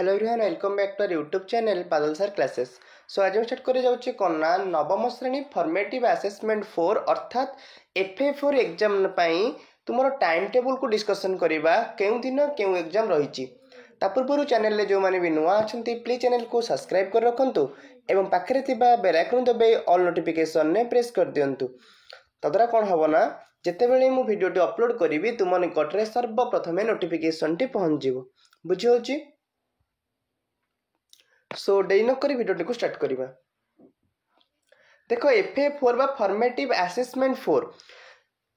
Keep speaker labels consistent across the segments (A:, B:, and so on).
A: Hello everyone welcome back to our YouTube channel Badal sir classes. सो आज हम start कर जाउछि कोना नवम श्रेणी फॉर्मेटिव असेसमेंट 4 अर्थात FA4 एग्जाम पई तुमरो टाइम टेबल को डिस्कशन करबा केउ दिन केउ एग्जाम रहिछि। ता पूर्व चैनल ले जो माने भी नुआ अछंती प्लीज चैनल को सब्सक्राइब कर रखंतु एवं पाखरे थिबा बेल आइकन दबे ऑल नोटिफिकेशन ने प्रेस कर दियंतु। तद्वारा कोन हबो ना जेतेबेले मु वीडियो टी अपलोड करिवि तुम निकटरे सर्वप्रथमे नोटिफिकेशन टी पहुंच जिवो। बुझि होछि। सो डेरी न करी वीडियो को स्टार्ट करिबा। देखो FA4 बा फॉर्मेटिव असेसमेंट 4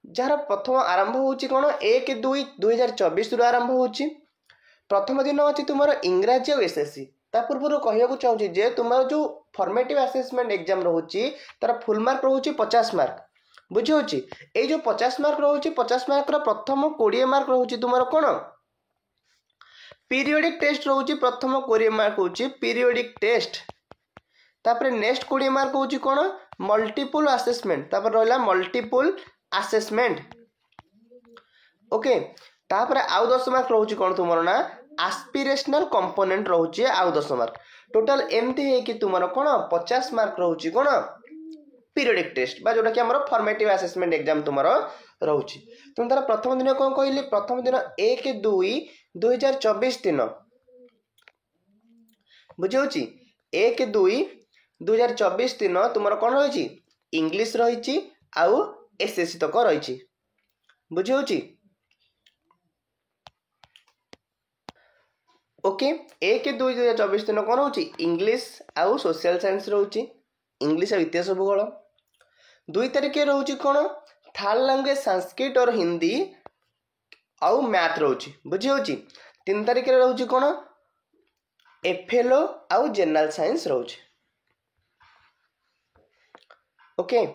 A: जार प्रथम आरंभ होछि कोन 1-2-2024 रु आरंभ होछि। प्रथम दिन अछि तुमरो इंग्रजी और एसएससी। ता पूर्व कहिया को चाहूछि जे तुमरो जो फॉर्मेटिव असेसमेंट एग्जाम रहउछि तार फुल मार्क रहउछि 50 मार्क। बुझि होछि। ए जो 50 मार्क रहउछि 50 मार्क रो प्रथम 20 मार्क रहउछि तुमरो कोन पीरियोडिक टेस्ट रहउछि। प्रथम 20 मार्क होछि पीरियोडिक टेस्ट। तापर नेक्स्ट 20 मार्क होछि कोन मल्टीपल असेसमेंट। तापर रहला मल्टीपल असेसमेंट। ओके तापर आउ 10 मार्क रहउछि कोन तुमरो ना एस्पिरेशनल कंपोनेंट रहउछि आउ 10 मार्क। टोटल एमती हे कि तुमरो कोन 50 मार्क रहउछि कोन पीरियोडिक टेस्ट बा जोटा कि हमरो फॉर्मेटिव असेसमेंट एग्जाम तुमरो रहउछि। तुम तार प्रथम दिन कोन कहली प्रथम दिन 1-2-2024 दिन बुझौछि 1-2-2024 दिन तुमरो कोन रहिछि इंग्लिश रहिछि आउ एसएससी तक रहिछि। बुझौछि। ओके 1-2-2024 दिन कोन रहउछि इंग्लिश आउ सोशल साइंस रहउछि इंग्लिश आ इतिहास भूगोल। 2 तारिख रहउछि कोन थर्ड लैंग्वेज संस्कृत और हिंदी आउ मैथ रहउछि। बुझि होछि। 3 तारिख रहउछि कोन FLO आउ जनरल साइंस रहउछि। ओके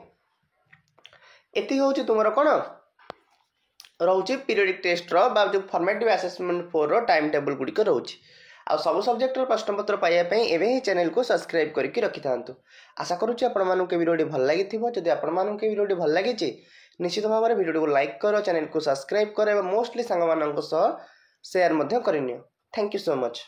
A: एति होछि तुमरो कोन रहउछि पीरियोडिक टेस्ट रो बा जो फॉर्मेटिव असेसमेंट 4 रो टाइम टेबल गुडी को रहउछि। आ सब सब्जेक्ट रो प्रश्न पत्र पाइया पई एबे ही चैनल को सब्सक्राइब करके रखि थांतु। आशा करूछि आपण मानु के वीडियो भल लागि थिबो। जदि आपण मानु के वीडियो भल लागि छि निश्चित भाव में वीडियो को लाइक करो चैनल को सब्सक्राइब करो मोस्टली संग मानन को शेयर मध्य करनियो। Thank you so much.